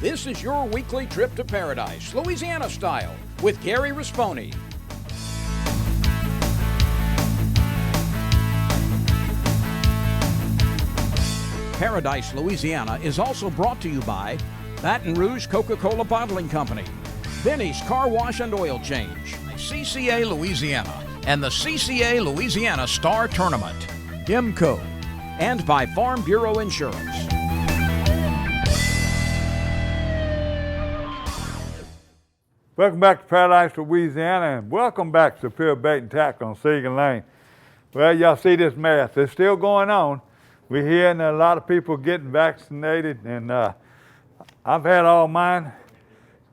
This is your weekly trip to paradise, Louisiana style, with Gary Risponi. Paradise, Louisiana is also brought to you by Baton Rouge Coca-Cola Bottling Company, Benny's Car Wash and Oil Change, CCA Louisiana, and the CCA Louisiana Star Tournament, IMCO, and by Farm Bureau Insurance. Welcome back to Paradise, Louisiana, and welcome back to Superior Bait and Tackle on Seagan Lane. Well, y'all see this mess. It's still going on. We're hearing a lot of people getting vaccinated, and I've had all mine,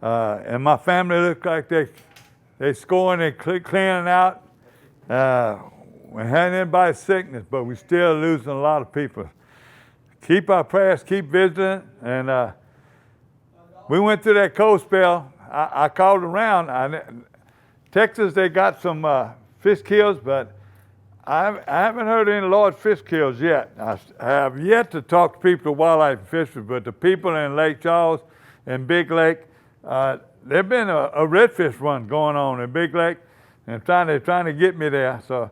and my family look like they scoring and cleaning out. We haven't anybody sickness, but we're still losing a lot of people. Keep our prayers, keep visiting, and we went through that cold spell. I called around. Texas, they got some fish kills, but I haven't heard any large fish kills yet. I have yet to talk to people, wildlife fishers, but the people in Lake Charles and Big Lake, there's been a redfish run going on in Big Lake, and they're trying to get me there. So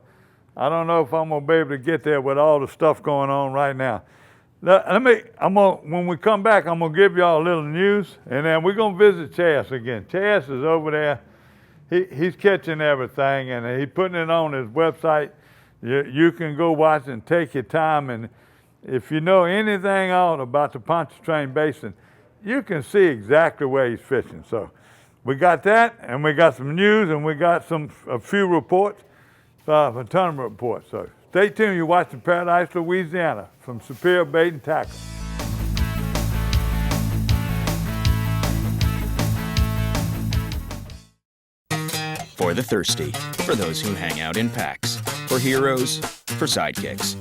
I don't know if I'm gonna be able to get there with all the stuff going on right now. When we come back, I'm gonna give y'all a little news, and then we're gonna visit Chas again. Chas is over there. He's catching everything, and he's putting it on his website. You can go watch and take your time, and if you know anything out about the Pontchartrain Basin, you can see exactly where he's fishing. So we got that, and we got some news, and we got a few reports, a tournament reports. So stay tuned. You're watching Paradise, Louisiana from Superior Bait and Tackle. For the thirsty, for those who hang out in packs, for heroes, for sidekicks,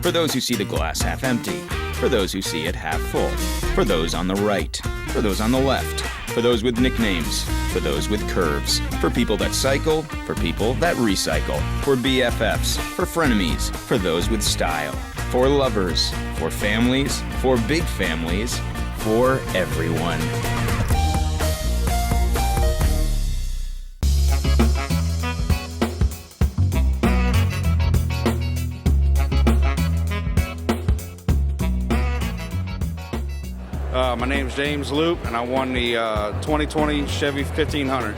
for those who see the glass half empty, for those who see it half full, for those on the right, for those on the left, for those with nicknames, for those with curves, for people that cycle, for people that recycle, for BFFs, for frenemies, for those with style, for lovers, for families, for big families, for everyone. My name's James Loop, and I won the 2020 Chevy 1500.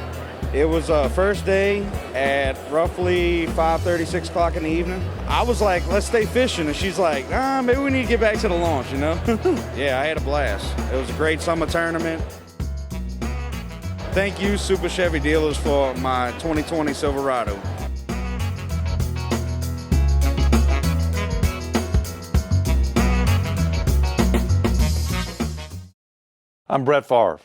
It was first day at roughly 5:30, 6 o'clock in the evening. I was like, let's stay fishing, and she's like, maybe we need to get back to the launch, you know? Yeah, I had a blast. It was a great summer tournament. Thank you, Super Chevy Dealers, for my 2020 Silverado. I'm Brett Favre.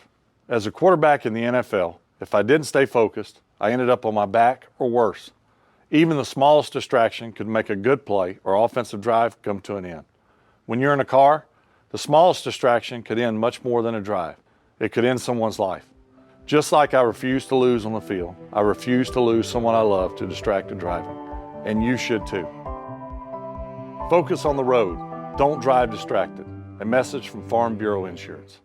As a quarterback in the NFL, if I didn't stay focused, I ended up on my back or worse. Even the smallest distraction could make a good play or offensive drive come to an end. When you're in a car, the smallest distraction could end much more than a drive. It could end someone's life. Just like I refuse to lose on the field, I refuse to lose someone I love to distracted driving. And you should too. Focus on the road. Don't drive distracted. A message from Farm Bureau Insurance.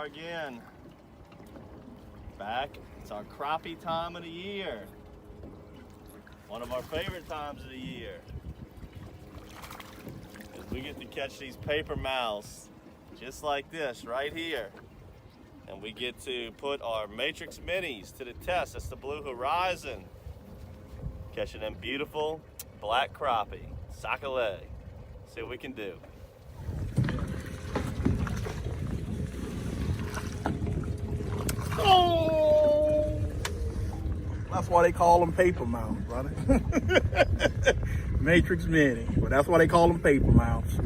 Again, back. It's our crappie time of the year. One of our favorite times of the year. As we get to catch these paper mouths just like this right here. And we get to put our Matrix Minis to the test. That's the Blue Horizon. Catching them beautiful black crappie, sockeye. See what we can do. Oh! That's why they call them paper mouths, brother. Matrix Mini, but that's why they call them paper mouths.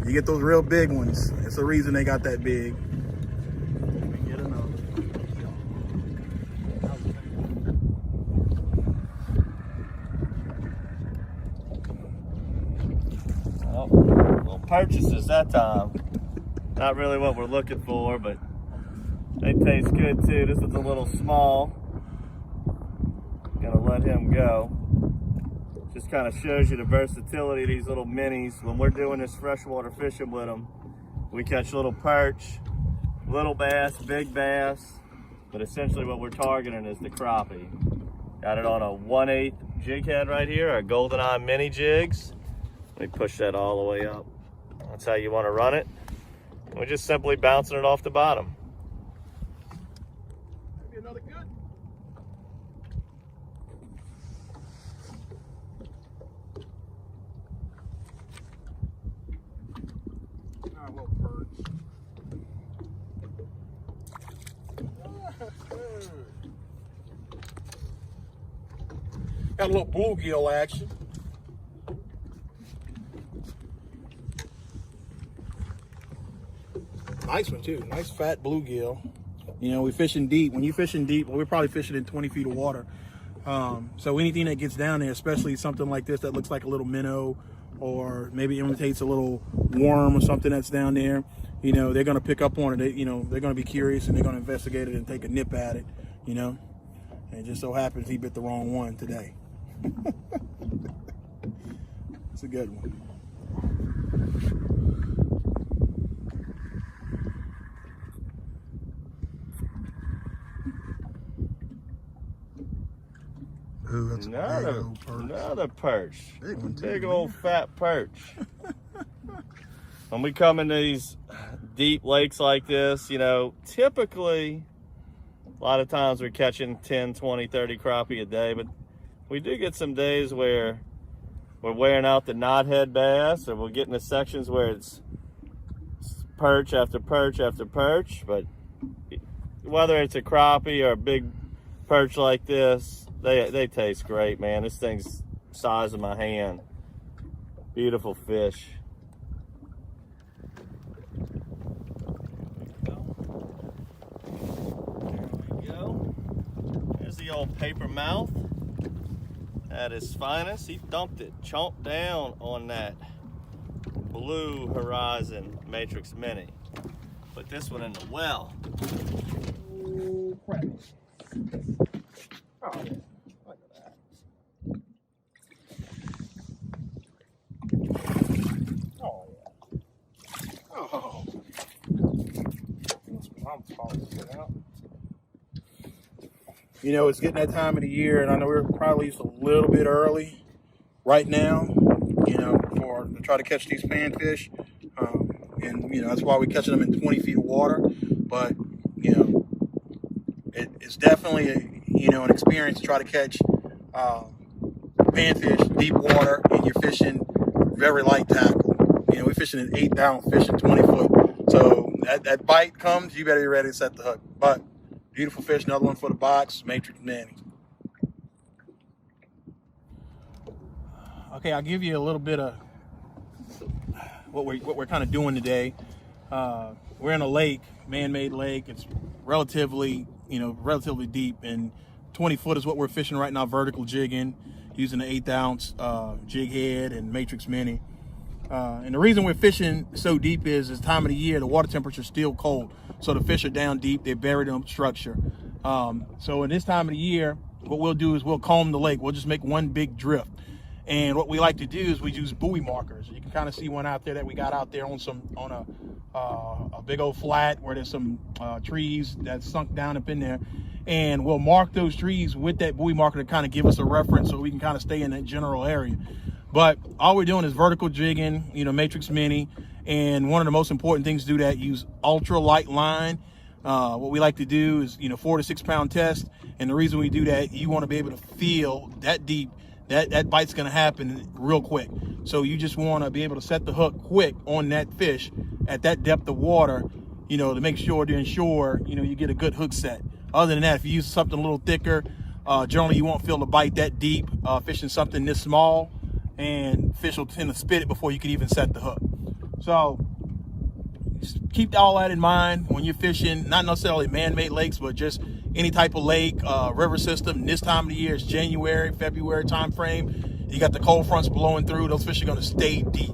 You get those real big ones. It's the reason they got that big. Get another. Oh, little purchases that time. Not really what we're looking for, but they taste good too. This is a little small. Gonna let him go. Just kind of shows you the versatility of these little minis. When we're doing this freshwater fishing with them, we catch little perch, little bass, big bass, but essentially what we're targeting is the crappie. Got it on a 1/8 jig head right here, our GoldenEye mini jigs. Let me push that all the way up. That's how you want to run it. We're just simply bouncing it off the bottom. Maybe another good. Got a little bluegill action. Nice one too, nice fat bluegill. You know, we fishing deep. When you fishing deep, well, we're probably fishing in 20 feet of water. So anything that gets down there, especially something like this that looks like a little minnow, or maybe imitates a little worm or something that's down there, you know, they're gonna pick up on it. They're gonna be curious and they're gonna investigate it and take a nip at it, you know. And it just so happens he bit the wrong one today. It's a good one. Ooh, that's another perch. Big one too, Big man. old fat perch. When we come into these deep lakes like this, you know, typically a lot of times we're catching 10, 20, 30 crappie a day, but we do get some days where we're wearing out the knothead bass, or we'll get into sections where it's perch after perch after perch. But whether it's a crappie or a big perch like this, they taste great, man. This thing's the size of my hand. Beautiful fish. There we go. There's the old paper mouth at his finest. He dumped it, chomped down on that blue Horizon Matrix Mini. Put this one in the well. Oh, crap. Oh, yeah. Look at that. Oh, yeah. Oh. I'm calling it out. You know, it's getting that time of the year, and I know we're probably just a little bit early right now, you know, to try to catch these panfish. And, you know, that's why we're catching them in 20 feet of water. But, you know, it's definitely, an experience to try to catch panfish, deep water, and you're fishing very light tackle. You know, we're fishing an 8-ounce fish in 20 foot. So that bite comes, you better be ready to set the hook. But beautiful fish, another one for the box, Matrix Mini. Okay, I'll give you a little bit of what we're kind of doing today. We're in a lake, man-made lake. It's relatively deep, and 20 foot is what we're fishing right now, vertical jigging, using the 8-ounce jig head and Matrix Mini. And the reason we're fishing so deep is this time of the year, the water temperature is still cold. So the fish are down deep, they're buried in structure. So in this time of the year, what we'll do is we'll comb the lake. We'll just make one big drift. And what we like to do is we use buoy markers. You can kind of see one out there that we got out there on a big old flat where there's some trees that sunk down up in there. And we'll mark those trees with that buoy marker to kind of give us a reference so we can kind of stay in that general area. But all we're doing is vertical jigging, Matrix Mini. And one of the most important things to do that, use ultra light line. What we like to do is, 4 to 6 pound test. And the reason we do that, you want to be able to feel that deep that bite's going to happen real quick. So you just want to be able to set the hook quick on that fish at that depth of water, to make sure, to ensure, you get a good hook set. Other than that, if you use something a little thicker, generally you won't feel the bite that deep fishing something this small, and fish will tend to spit it before you can even set the hook. So just keep all that in mind when you're fishing, not necessarily man-made lakes, but just any type of lake, river system. This time of the year is January, February time frame. You got the cold fronts blowing through. Those fish are going to stay deep.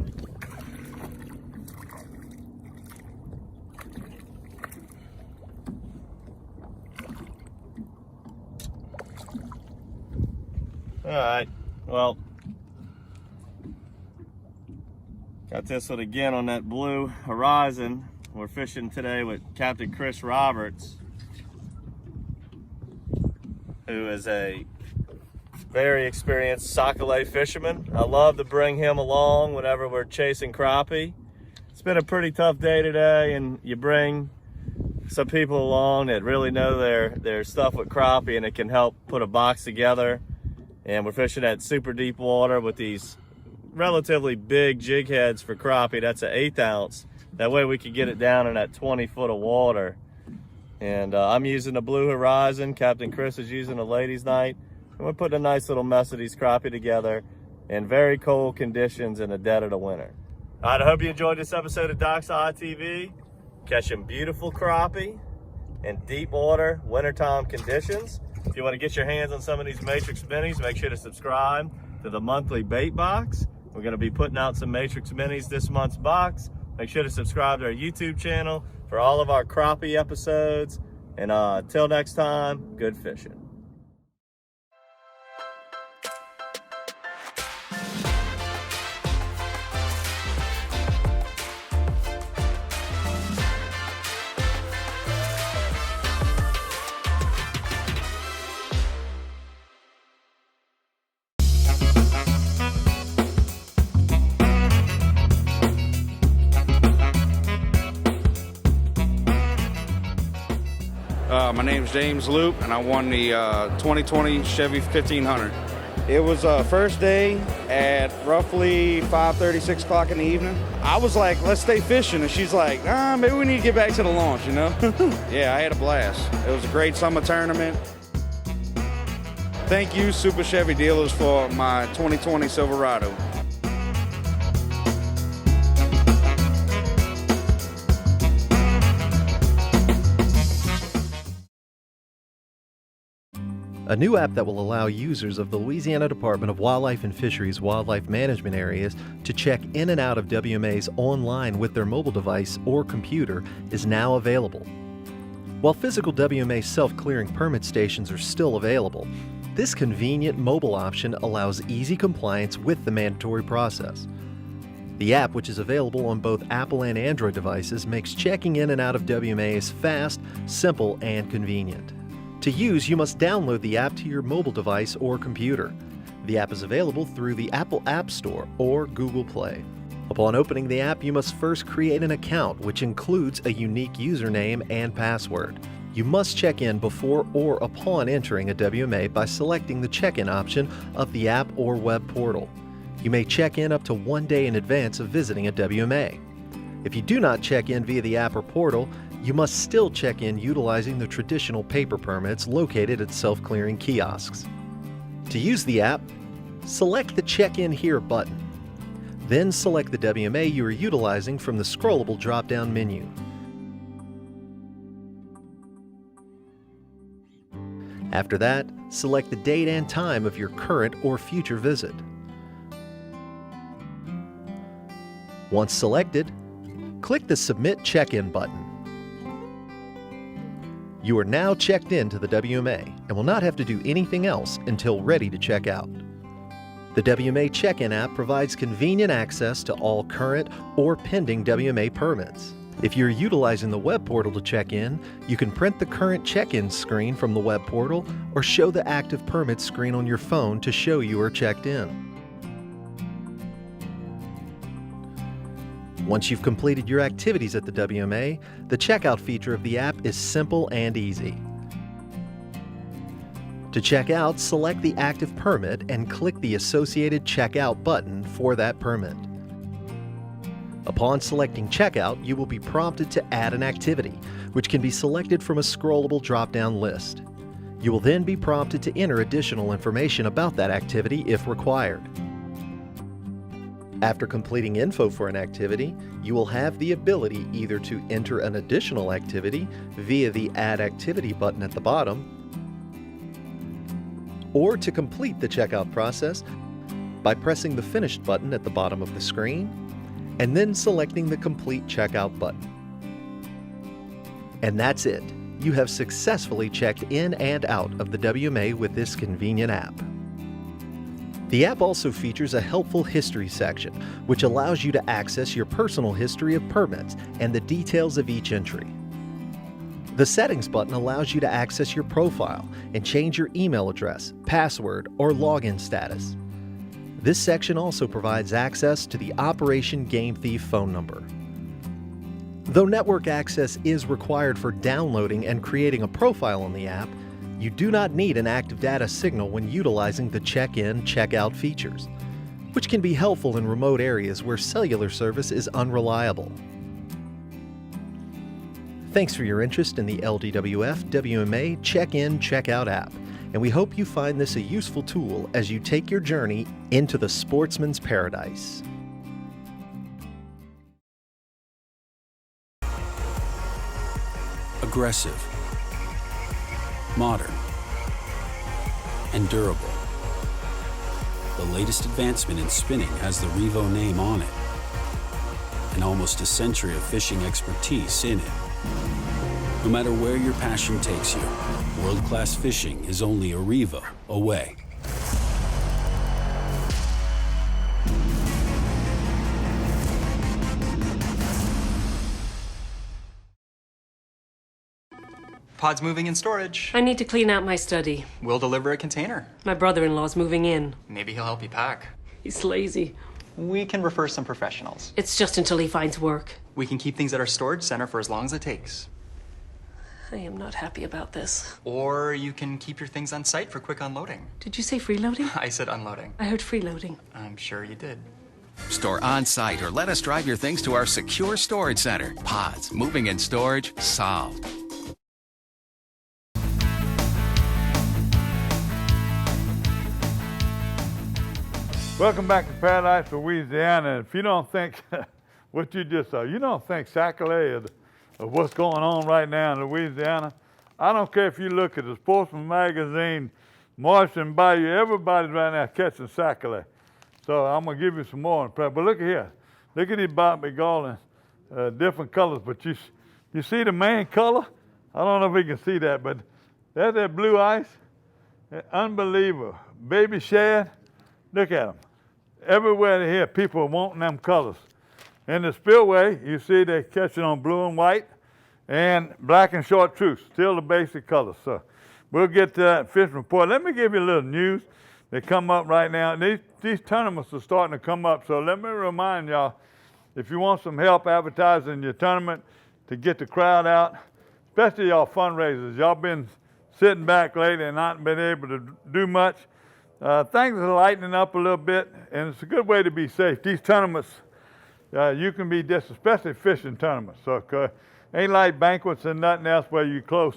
All right, well, got this one again on that blue horizon. We're fishing today with Captain Chris Roberts, who is a very experienced sockeye fisherman. I love to bring him along whenever we're chasing crappie. It's been a pretty tough day today, and you bring some people along that really know their stuff with crappie, and it can help put a box together. And we're fishing at super deep water with these relatively big jig heads for crappie. That's an 1/8 ounce. That way we can get it down in that 20 foot of water. And I'm using the blue horizon. Captain Chris is using the ladies' night. And we're putting a nice little mess of these crappie together in very cold conditions in the dead of the winter. All right, I hope you enjoyed this episode of Dockside TV. Catching beautiful crappie in deep water, wintertime conditions. If you want to get your hands on some of these Matrix Minis, make sure to subscribe to the monthly bait box. We're going to be putting out some Matrix Minis this month's box. Make sure to subscribe to our YouTube channel for all of our crappie episodes. And until next time, good fishing. My name's James Loop, and I won the 2020 Chevy 1500. It was first day at roughly 5:30, 6 o'clock in the evening. I was like, let's stay fishing, and she's like, maybe we need to get back to the launch, Yeah, I had a blast. It was a great summer tournament. Thank you, Super Chevy dealers, for my 2020 Silverado. A new app that will allow users of the Louisiana Department of Wildlife and Fisheries wildlife management areas to check in and out of WMAs online with their mobile device or computer is now available. While physical WMA self-clearing permit stations are still available, this convenient mobile option allows easy compliance with the mandatory process. The app, which is available on both Apple and Android devices, makes checking in and out of WMAs fast, simple, and convenient. To use, you must download the app to your mobile device or computer. The app is available through the Apple App Store or Google Play. Upon opening the app, you must first create an account, which includes a unique username and password. You must check in before or upon entering a WMA by selecting the check-in option of the app or web portal. You may check in up to 1 day in advance of visiting a WMA. If you do not check in via the app or portal, you must still check in utilizing the traditional paper permits located at self-clearing kiosks. To use the app, select the Check In Here button. Then select the WMA you are utilizing from the scrollable drop-down menu. After that, select the date and time of your current or future visit. Once selected, click the Submit Check-In button. You are now checked in to the WMA and will not have to do anything else until ready to check out. The WMA Check-In app provides convenient access to all current or pending WMA permits. If you're utilizing the web portal to check in, you can print the current check-in screen from the web portal or show the active permit screen on your phone to show you are checked in. Once you've completed your activities at the WMA, the checkout feature of the app is simple and easy. To check out, select the active permit and click the associated Checkout button for that permit. Upon selecting Checkout, you will be prompted to add an activity, which can be selected from a scrollable drop-down list. You will then be prompted to enter additional information about that activity if required. After completing info for an activity, you will have the ability either to enter an additional activity via the Add Activity button at the bottom, or to complete the checkout process by pressing the Finish button at the bottom of the screen and then selecting the Complete Checkout button. And that's it. You have successfully checked in and out of the WMA with this convenient app. The app also features a helpful history section, which allows you to access your personal history of permits and the details of each entry. The Settings button allows you to access your profile and change your email address, password, or login status. This section also provides access to the Operation Game Thief phone number. Though network access is required for downloading and creating a profile on the app, you do not need an active data signal when utilizing the check-in, check-out features, which can be helpful in remote areas where cellular service is unreliable. Thanks for your interest in the LDWF WMA Check-In, Check-Out app, and we hope you find this a useful tool as you take your journey into the sportsman's paradise. Aggressive, modern, and durable. The latest advancement in spinning has the Revo name on it, and almost a century of fishing expertise in it. No matter where your passion takes you, world-class fishing is only a Revo away. Pod's moving in storage. I need to clean out my study. We'll deliver a container. My brother-in-law's moving in. Maybe he'll help you pack. He's lazy. We can refer some professionals. It's just until he finds work. We can keep things at our storage center for as long as it takes. I am not happy about this. Or you can keep your things on site for quick unloading. Did you say freeloading? I said unloading. I heard freeloading. I'm sure you did. Store on site or let us drive your things to our secure storage center. Pods, moving and storage, solved. Welcome back to Paradise, Louisiana. If you don't think what you just saw, you don't think sacrilege of what's going on right now in Louisiana, I don't care if you look at the Sportsman magazine, Martian Bayou, everybody's right now catching sacrilege. So I'm going to give you some more. But look at here. Look at these Bobby Garland, different colors. But you see the main color? I don't know if you can see that, but there's that blue ice. Unbelievable. Baby shad. Look at them. Everywhere here, people are wanting them colors. In the spillway, you see they're catching on blue and white and black and chartreuse, still the basic colors. So we'll get to that fishing report. Let me give you a little news that come up right now. These tournaments are starting to come up, so let me remind y'all, if you want some help advertising your tournament to get the crowd out, especially y'all fundraisers, y'all been sitting back lately and not been able to do much. Things are lightening up a little bit, and it's a good way to be safe. These tournaments, you can be just, especially fishing tournaments. So ain't like banquets and nothing else where you close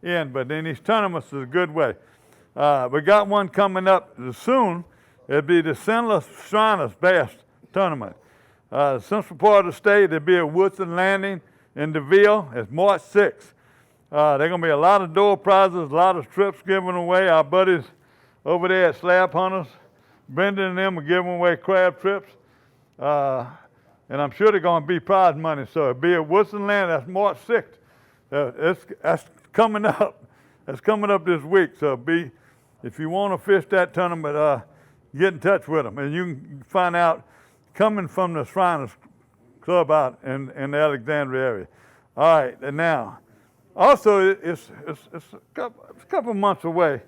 in, but then these tournaments is a good way. We got one coming up soon. It'll be the Sinless Shriners Bass Tournament. Central part of the state, there'll be a Woodson Landing in DeVille. It's March 6th. There are going to be a lot of door prizes, a lot of trips given away. Our buddies over there at Slab Hunters, Brendan and them are giving away crab trips. And I'm sure they're going to be prize money. So it'll be at Woodson Land. That's March 6th. That's coming up. That's coming up this week. So if you want to fish that tournament, get in touch with them. And you can find out coming from the Shriners Club out in the Alexandria area. All right, and now, also it's a couple months away.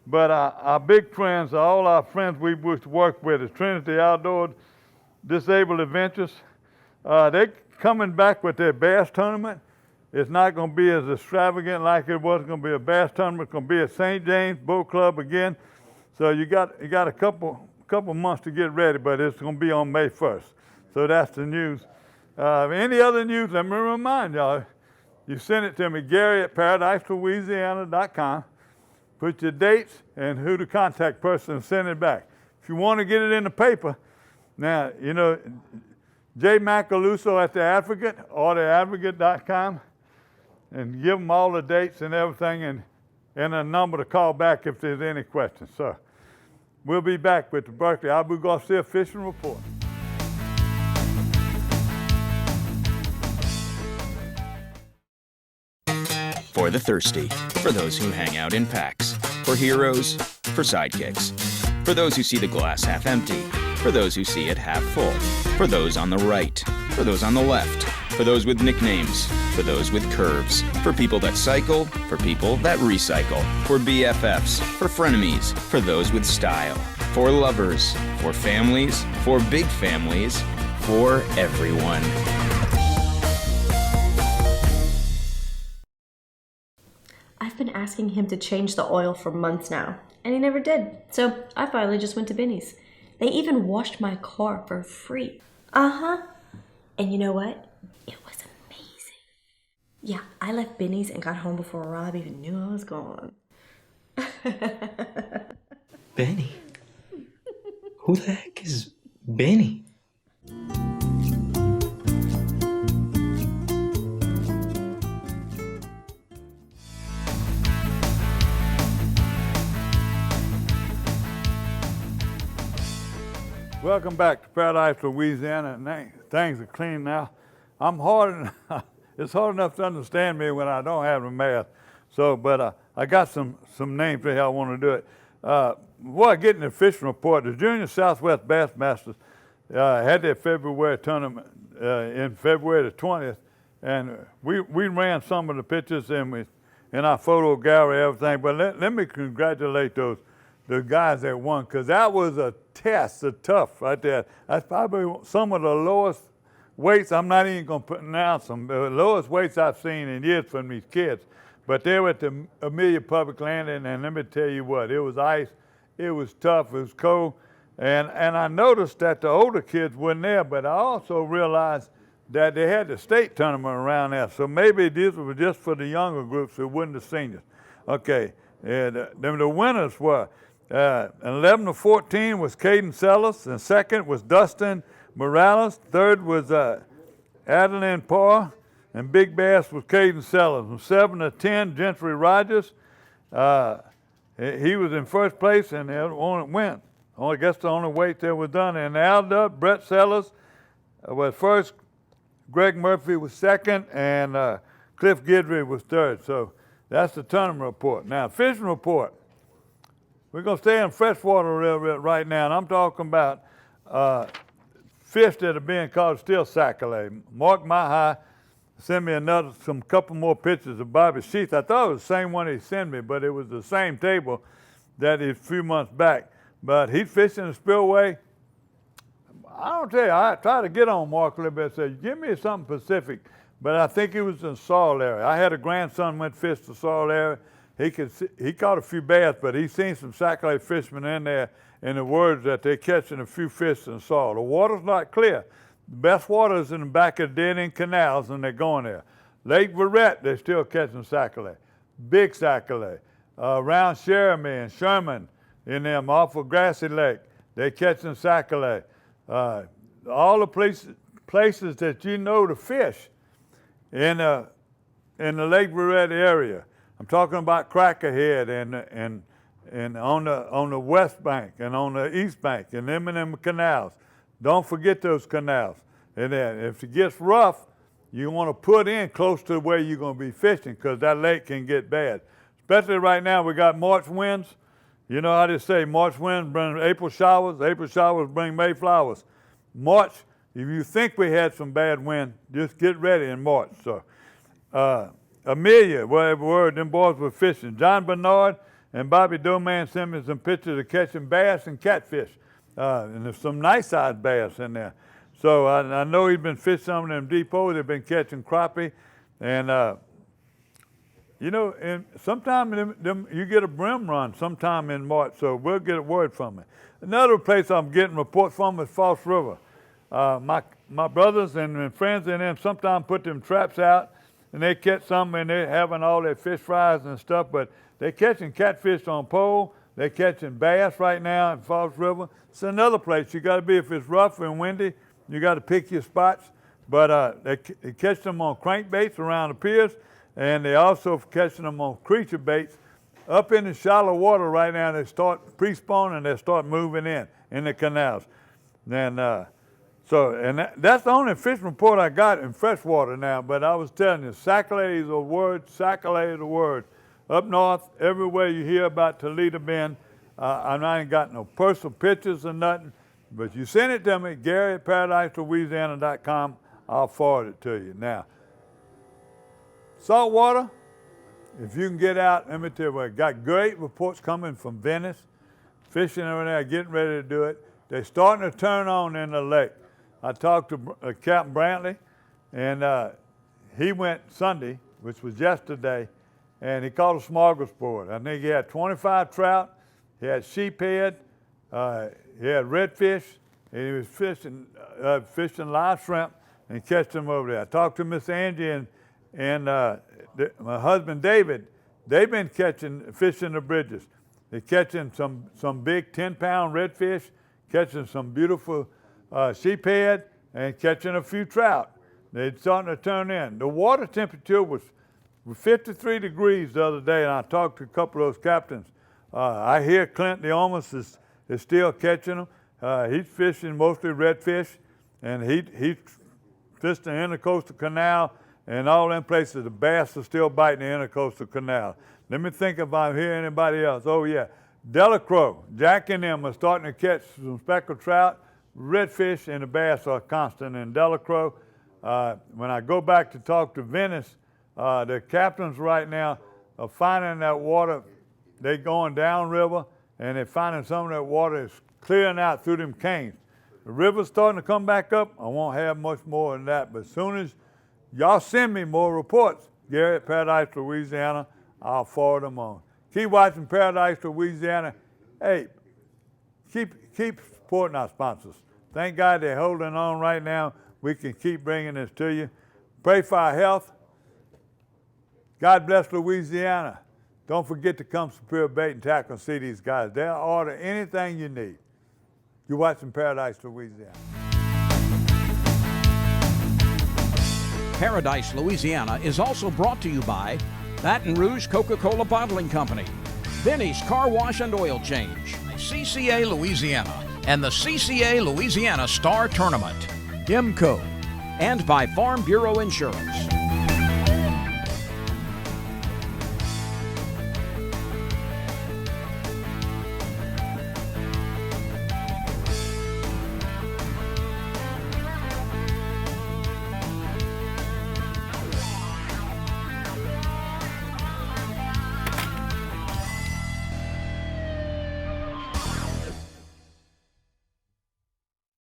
But our big friends, all our friends we used to work with, is Trinity Outdoor Disabled Adventures. They're coming back with their bass tournament. It's not going to be as extravagant like it was going to be a bass tournament. It's going to be at St. James Boat Club again. So you got a couple months to get ready, but it's going to be on May 1st. So that's the news. Any other news, let me remind y'all, you send it to me, Gary@ParadiseLouisiana.com. Put your dates and who the contact person and send it back. If you want to get it in the paper, now, you know, J. Macaluso at The Advocate or theadvocate.com, and give them all the dates and everything and a number to call back if there's any questions. So we'll be back with the Berkeley Abu Garcia Fishing Report. For the thirsty, for those who hang out in packs, for heroes, for sidekicks, for those who see the glass half empty, for those who see it half full, for those on the right, for those on the left, for those with nicknames, for those with curves, for people that cycle, for people that recycle, for BFFs, for frenemies, for those with style, for lovers, for families, for big families, for everyone. I've been asking him to change the oil for months now, and he never did. So I finally just went to Binny's. They even washed my car for free. Uh-huh. And you know what? It was amazing. Yeah, I left Binny's and got home before Rob even knew I was gone. Benny? Who the heck is Benny? Welcome back to Paradise, Louisiana. And things are clean now. It's hard enough to understand me when I don't have the math. So, but I got some names for how I want to do it. Before I get in the fishing report, the Junior Southwest Bassmasters had their February tournament in February the 20th, and we ran some of the pictures in our photo gallery, everything. But let me congratulate the guys that won, because that was a test, a tough right there. That's probably some of the lowest weights. I'm not even going to pronounce them. The lowest weights I've seen in years from these kids. But they were at the Amelia Public Landing, and let me tell you what, it was ice, it was tough, it was cold. And I noticed that the older kids weren't there, but I also realized that they had the state tournament around there. So maybe this was just for the younger groups, it wasn't the seniors. Okay, and the winners were 11 to 14 was Caden Sellers, and second was Dustin Morales. Third was Adeline Parr, and big bass was Caden Sellers. From 7 to 10, Gentry Rogers. He was in first place, and only went. I guess the only weight that was done. And Alda, Brett Sellers was first. Greg Murphy was second, and Cliff Guidry was third. So that's the tournament report. Now, fishing report. We're going to stay in freshwater right now, and I'm talking about fish that are being caught still sac-a-lait. Mark Mahi sent me some couple more pictures of Bobby Sheath. I thought it was the same one he sent me, but it was the same table that a few months back. But he's fishing the spillway. I don't tell you, I tried to get on Mark a little bit and say, give me something Pacific. But I think it was in Saul area. I had a grandson went fish the Saul area. He caught a few bass, but he's seen some sac-a-lait fishermen in there, in the words that they're catching a few fish in Saul. The water's not clear. The best water is in the back of dead-end canals, and they're going there. Lake Verret, they're still catching sac-a-lait. Big sac-a-lait. Around Cherami and Sherman, in them off of Grassy Lake, they're catching sac-a-lait. All the places that you know to fish in the Lake Verret area. I'm talking about Crackerhead and on the west bank and on the east bank and them canals. Don't forget those canals. And then if it gets rough, you want to put in close to where you're going to be fishing, because that lake can get bad. Especially right now, we got March winds. You know how they say March winds bring April showers bring May flowers. March, if you think we had some bad wind, just get ready in March. So, Amelia, whatever word, them boys were fishing. John Bernard and Bobby Doman sent me some pictures of catching bass and catfish. And there's some nice-sized bass in there. So I know he's been fishing some of them depots. They've been catching crappie. And and sometime you get a brim run sometime in March, so we'll get a word from it. Another place I'm getting reports from is False River. My brothers and friends and them sometimes put them traps out, and they catch some, and they're having all their fish fries and stuff, but they're catching catfish on pole. They're catching bass right now in Falls River. It's another place. You got to be, if it's rough and windy, you got to pick your spots. But they catch them on crankbaits around the piers, and they also catching them on creature baits. Up in the shallow water right now, they start pre-spawning and they start moving in the canals. And that's the only fishing report I got in freshwater now, but I was telling you, Sac-A-Lait is the word. Up north, everywhere you hear about Toledo Bend, I ain't got no personal pictures or nothing, but you send it to me, Gary at ParadiseLouisiana.com, I'll forward it to you. Now, saltwater, if you can get out, let me tell you what, got great reports coming from Venice, fishing over there, getting ready to do it. They're starting to turn on in the lake. I talked to Captain Brantley, and he went Sunday, which was yesterday, and he caught a smorgasbord. I think he had 25 trout, he had sheephead, he had redfish, and he was fishing live shrimp and catching them over there. I talked to Miss Angie and my husband David. They've been fishing the bridges. They're catching some big 10-pound redfish, catching some beautiful sheephead, and catching a few trout. They're starting to turn in. The water temperature was 53 degrees the other day, and I talked to a couple of those captains. I hear Clint the Almas is still catching them. He's fishing mostly redfish, and he fished the Intercoastal Canal and all them places. The bass are still biting the Intercoastal Canal. Let me think if I hear anybody else. Oh yeah, Delacroix, Jack and them are starting to catch some speckled trout. Redfish and the bass are constant in Delacroix. When I go back to talk to Venice, the captains right now are finding that water. They're going downriver, and they're finding some of that water is clearing out through them canes. The river's starting to come back up. I won't have much more than that, but as soon as y'all send me more reports, Gary at Paradise, Louisiana, I'll forward them on. Keep watching Paradise, Louisiana. Hey, keep supporting our sponsors. Thank God they're holding on right now. We can keep bringing this to you. Pray for our health. God bless Louisiana. Don't forget to come Superior Bait and Tackle and see these guys. They'll order anything you need. You're watching Paradise, Louisiana. Paradise, Louisiana is also brought to you by Baton Rouge Coca-Cola Bottling Company, Benny's Car Wash and Oil Change, CCA Louisiana, and the CCA Louisiana Star Tournament, IMCO, and by Farm Bureau Insurance.